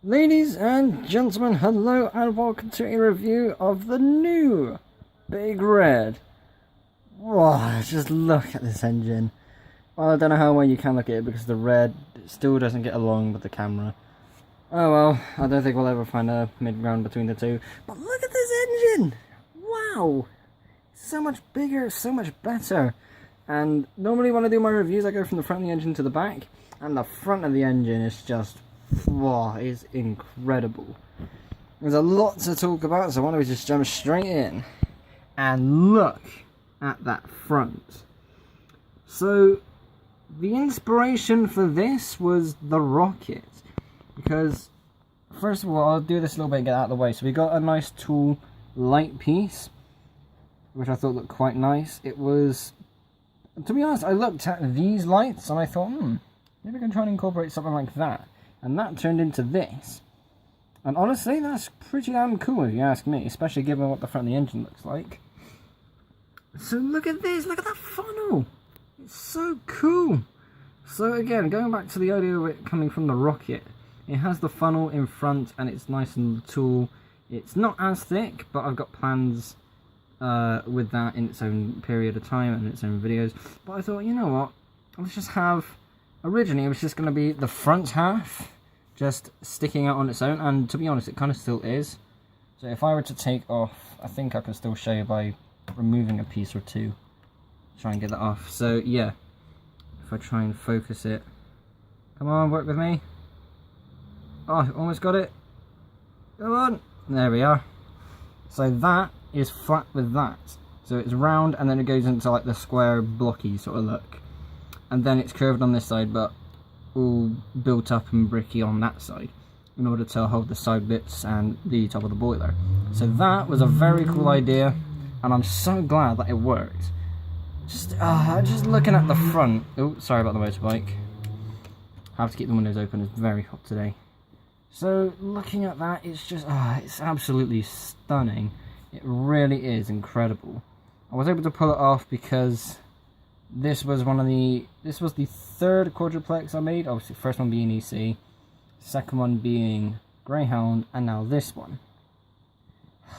Ladies and gentlemen, hello and welcome to a review of the new Big Red. Wow, just look at this engine. Well, I don't know how well you can look at it because the red still doesn't get along with the camera. Oh well, I don't think we'll ever find a mid-ground between the two. But look at this engine! Wow! So much bigger, so much better. And normally when I do my reviews I go from the front of the engine to the back. And the front of the engine is just... wow, it's incredible. There's a lot to talk about, so why don't we just jump straight in and look at that front. So the inspiration for this was the rocket, because first of all, I'll do this a little bit and get out of the way. So we got a nice tall light piece, which I thought looked quite nice. It was, to be honest, I looked at these lights and I thought, maybe I can try and incorporate something like that. And that turned into this. And honestly, that's pretty damn cool if you ask me, especially given what the front of the engine looks like. So look at this, look at that funnel! It's so cool! So again, going back to the idea of it coming from the rocket, it has the funnel in front and it's nice and tall. It's not as thick, but I've got plans with that in its own period of time and its own videos. But I thought, you know what, let's just have... Originally, it was just going to be the front half, just sticking out on its own, and to be honest, it kind of still is. So if I were to take off, I think I can still show you by removing a piece or two. Try and get that off. So yeah, if I try and focus it. Come on, work with me. Oh, almost got it. Come on. There we are. So that is flat with that. So it's round and then it goes into like the square blocky sort of look. And then it's curved on this side, but all built up and bricky on that side, in order to hold the side bits and the top of the boiler. So that was a very cool idea, and I'm so glad that it worked. Just looking at the front. Oh, sorry about the motorbike. I have to keep the windows open. It's very hot today. So looking at that, it's just it's absolutely stunning. It really is incredible. I was able to pull it off because this was the third quadruplex I made. Obviously, first one being EC, second one being Greyhound, and now this one.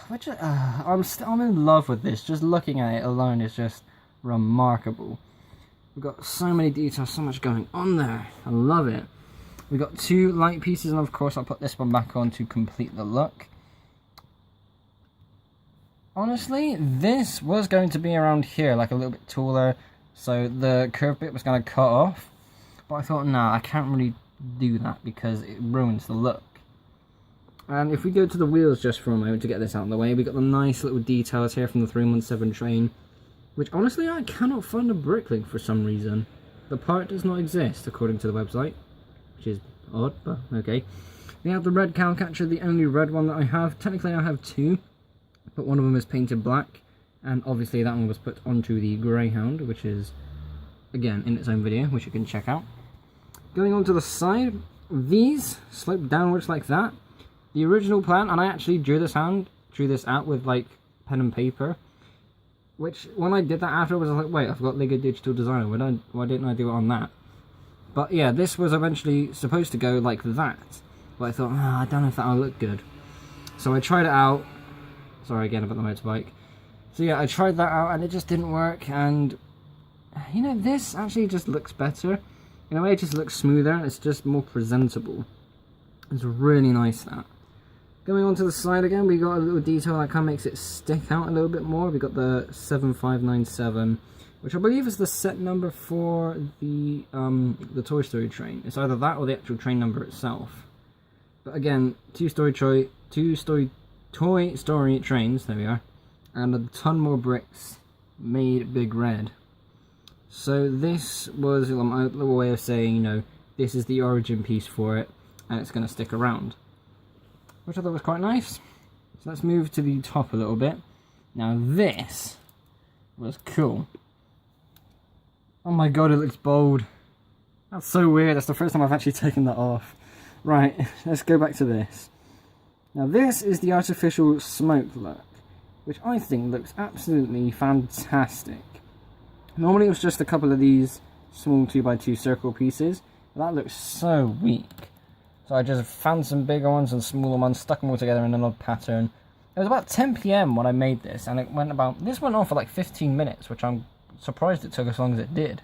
Which I'm in love with this. Just looking at it alone is just remarkable. We've got so many details, so much going on there. I love it. We've got two light pieces, and of course I'll put this one back on to complete the look. Honestly, this was going to be around here, like a little bit taller. So the curved bit was going to cut off, but I thought, nah, I can't really do that because it ruins the look. And if we go to the wheels just for a moment to get this out of the way, we got the nice little details here from the 317 train, which honestly I cannot find a Bricklink for some reason. The part does not exist according to the website, which is odd, but okay. We have the red cowcatcher, the only red one that I have. Technically I have two, but one of them is painted black. And obviously that one was put onto the Greyhound, which is, again, in its own video, which you can check out. Going on to the side, these slope downwards like that. The original plan, and I actually drew this out with like pen and paper. Which, when I did that after, I was like, wait, I've got Lego Digital Designer, why didn't I do it on that? But yeah, this was eventually supposed to go like that. But I thought, I don't know if that'll look good. So I tried it out. Sorry again about the motorbike. So yeah, I tried that out and it just didn't work, and you know, this actually just looks better. In a way, it just looks smoother, it's just more presentable. It's really nice, that. Going on to the side again, we got a little detail that kind of makes it stick out a little bit more. We got the 7597, which I believe is the set number for the Toy Story train. It's either that or the actual train number itself. But again, two Toy Story trains, there we are. And a ton more bricks made Big Red. So this was my little way of saying, you know, this is the origin piece for it, and it's going to stick around. Which I thought was quite nice. So let's move to the top a little bit. Now this was cool. Oh my god, it looks bold. That's so weird, that's the first time I've actually taken that off. Right, let's go back to this. Now this is the artificial smoke look, which I think looks absolutely fantastic. Normally it was just a couple of these small 2x2 circle pieces, but that looks so weak. So I just found some bigger ones and smaller ones, stuck them all together in an odd pattern. It was about 10 PM when I made this, and this went on for like 15 minutes, which I'm surprised it took as long as it did.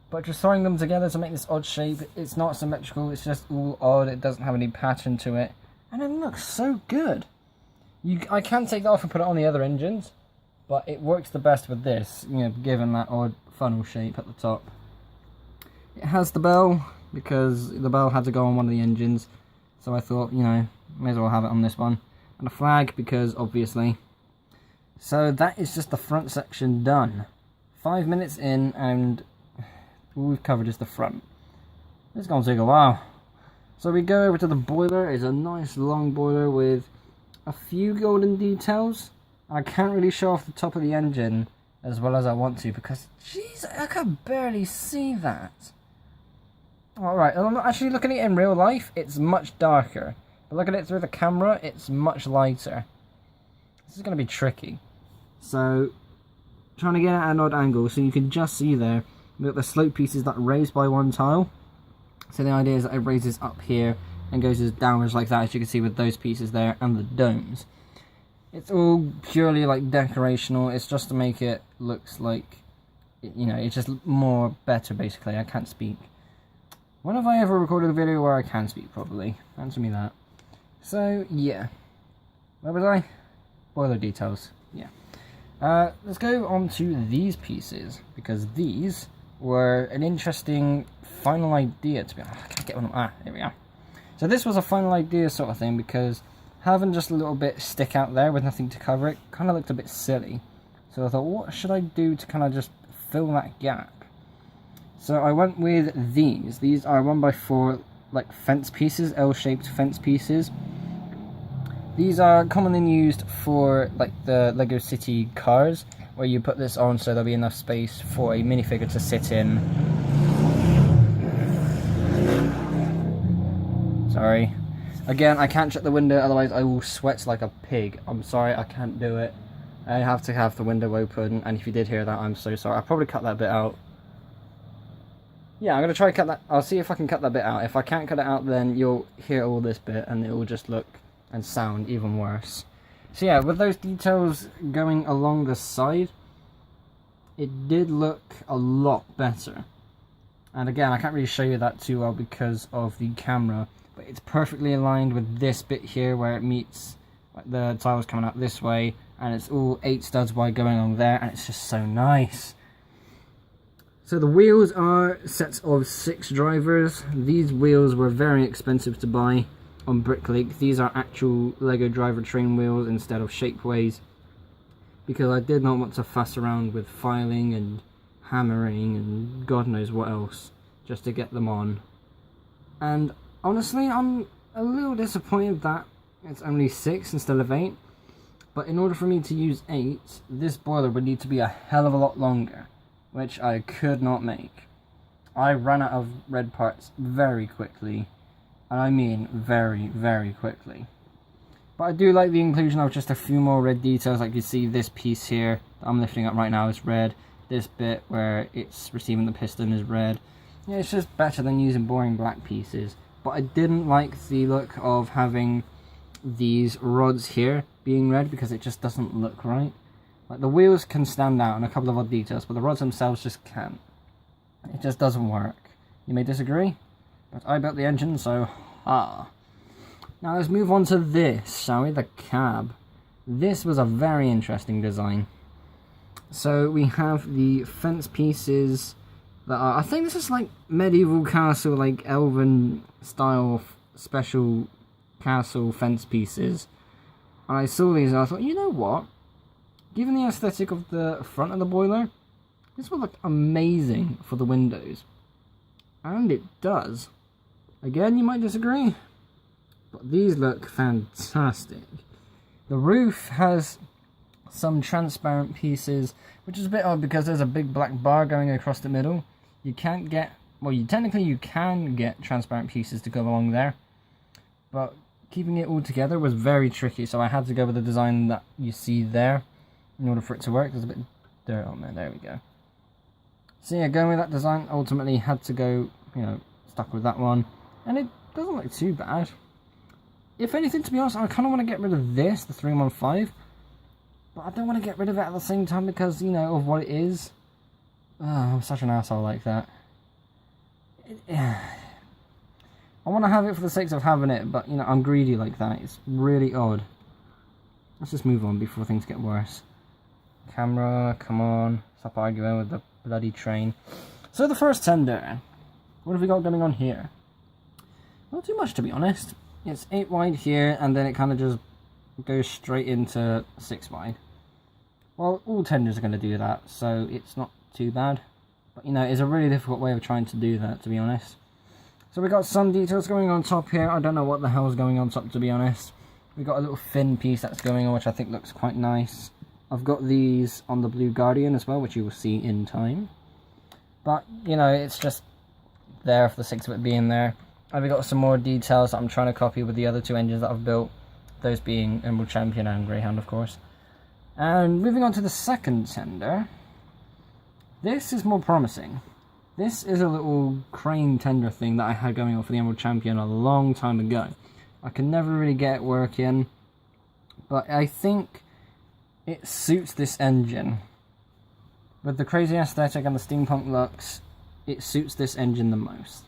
But just throwing them together to make this odd shape, it's not symmetrical, it's just all odd, it doesn't have any pattern to it, and it looks so good. I can take that off and put it on the other engines, but it works the best with this, you know, given that odd funnel shape at the top. It has the bell, because the bell had to go on one of the engines, so I thought, you know, may as well have it on this one. And a flag, because obviously. So that is just the front section done. 5 minutes in, and all we've covered is the front. It's gonna take a while. So we go over to the boiler. It's a nice long boiler with a few golden details. I can't really show off the top of the engine as well as I want to, because jeez, I can barely see that. Alright, I'm not actually looking at it in real life, it's much darker. But looking at it through the camera, it's much lighter. This is going to be tricky. So, trying to get it at an odd angle so you can just see there, we've got the slope pieces that raise by one tile. So the idea is that it raises up here and goes downwards like that, as you can see with those pieces there and the domes. It's all purely like decorational, it's just to make it looks like, you know, it's just more better basically. I can't speak. When have I ever recorded a video where I can speak properly? Answer me that. So, yeah. Where was I? Boiler details. Yeah. Let's go on to these pieces, because these were an interesting final idea to be honest. I can't get one. Here we are. So this was a final idea sort of thing, because having just a little bit stick out there with nothing to cover it kind of looked a bit silly. So I thought, what should I do to kind of just fill that gap? So I went with these. These are 1x4 like fence pieces, L-shaped fence pieces. These are commonly used for like the Lego City cars, where you put this on so there'll be enough space for a minifigure to sit in. Sorry. Again, I can't shut the window, otherwise I will sweat like a pig. I'm sorry, I can't do it. I have to have the window open, and if you did hear that, I'm so sorry. I'll probably cut that bit out. Yeah, I'm going to try to cut that. I'll see if I can cut that bit out. If I can't cut it out, then you'll hear all this bit, and it will just look and sound even worse. So yeah, with those details going along the side, it did look a lot better. And again, I can't really show you that too well because of the camera, but it's perfectly aligned with this bit here where it meets, like the tiles coming out this way, and it's all 8 studs wide going along there, and it's just so nice. So the wheels are sets of 6 drivers. These wheels were very expensive to buy on Bricklink. These are actual Lego driver train wheels instead of Shapeways, because I did not want to fuss around with filing and hammering and God knows what else just to get them on. And honestly, I'm a little disappointed that it's only 6 instead of 8, but in order for me to use 8, this boiler would need to be a hell of a lot longer, which I could not make. I ran out of red parts very quickly, and I mean very, very quickly. But I do like the inclusion of just a few more red details. Like you see this piece here that I'm lifting up right now is red. This bit where it's receiving the piston is red. Yeah, it's just better than using boring black pieces. But I didn't like the look of having these rods here being red, because it just doesn't look right. Like the wheels can stand out and a couple of odd details, but the rods themselves just can't. It just doesn't work. You may disagree, but I built the engine, so Now let's move on to this, shall we? The cab. This was a very interesting design. So we have the fence pieces that are, I think this is like medieval castle, like elven style special castle fence pieces. And I saw these and I thought, you know what? Given the aesthetic of the front of the boiler, this would look amazing for the windows. And it does. Again, you might disagree, but these look fantastic. The roof has some transparent pieces, which is a bit odd because there's a big black bar going across the middle. You can't get, well, technically you can get transparent pieces to go along there, but keeping it all together was very tricky, so I had to go with the design that you see there in order for it to work. There's a bit of dirt on there we go. So yeah, going with that design, ultimately had to go, stuck with that one, and it doesn't look too bad. If anything, to be honest, I kind of want to get rid of this, the 315, but I don't want to get rid of it at the same time because, you know, of what it is. I'm such an asshole like that. I want to have it for the sake of having it, but, you know, I'm greedy like that. It's really odd. Let's just move on before things get worse. Camera, come on. Stop arguing with the bloody train. So the first tender. What have we got going on here? Not too much, to be honest. It's 8 wide here, and then it kind of just goes straight into 6 wide. Well, all tenders are going to do that, so it's not too bad. But, you know, it's a really difficult way of trying to do that, to be honest. So we got some details going on top here. I don't know what the hell is going on top, to be honest. We got a little fin piece that's going on, which I think looks quite nice. I've got these on the Blue Guardian as well, which you will see in time. But, you know, it's just there for the sake of it being there. And we got some more details that I'm trying to copy with the other 2 engines that I've built. Those being Emerald Champion and Greyhound, of course. And moving on to the second tender. This is more promising. This is a little crane tender thing that I had going on for the Emerald Champion a long time ago. I can never really get it working, but I think it suits this engine. With the crazy aesthetic and the steampunk looks, it suits this engine the most.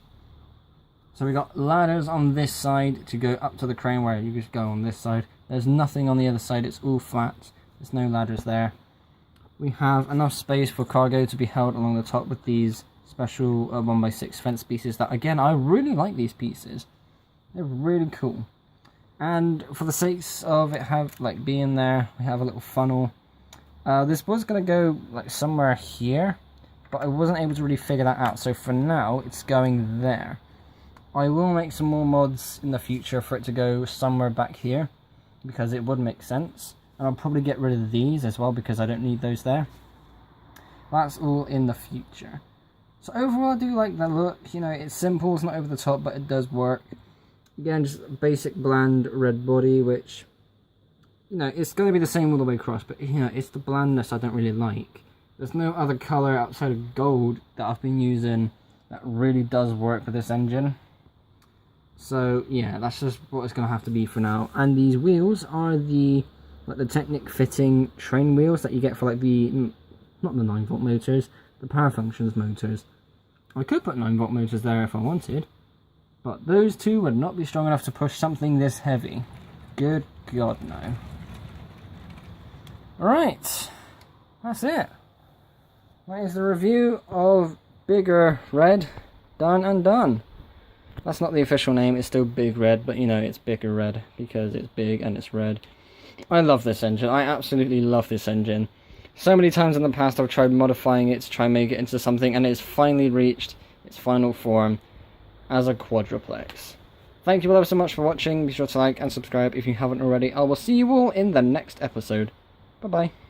So we got ladders on this side to go up to the crane, where you just go on this side. There's nothing on the other side, it's all flat. There's no ladders there. We have enough space for cargo to be held along the top with these special 1x6 fence pieces that, again, I really like these pieces. They're really cool. And for the sakes of it being there, we have a little funnel. This was going to go like somewhere here, but I wasn't able to really figure that out. So for now, it's going there. I will make some more mods in the future for it to go somewhere back here, because it would make sense. And I'll probably get rid of these as well, because I don't need those there. That's all in the future. So overall, I do like the look. You know, it's simple, it's not over the top, but it does work. Again, just basic bland red body, which, you know, it's going to be the same all the way across, but, you know, it's the blandness I don't really like. There's no other colour outside of gold that I've been using that really does work for this engine. So, yeah, that's just what it's going to have to be for now. And these wheels are the Technic fitting train wheels that you get for, like, not the 9-volt motors, the Power Functions motors. I could put 9-volt motors there if I wanted, but those 2 would not be strong enough to push something this heavy. Good God, no. Alright, that's it. That is the review of Bigger Red, done and done. That's not the official name, it's still Big Red, but you know, it's Bigger Red because it's big and it's red. I love this engine, I absolutely love this engine. So many times in the past I've tried modifying it to try and make it into something, and it's finally reached its final form as a quadruplex. Thank you all so much for watching, be sure to like and subscribe if you haven't already. I will see you all in the next episode. Bye bye.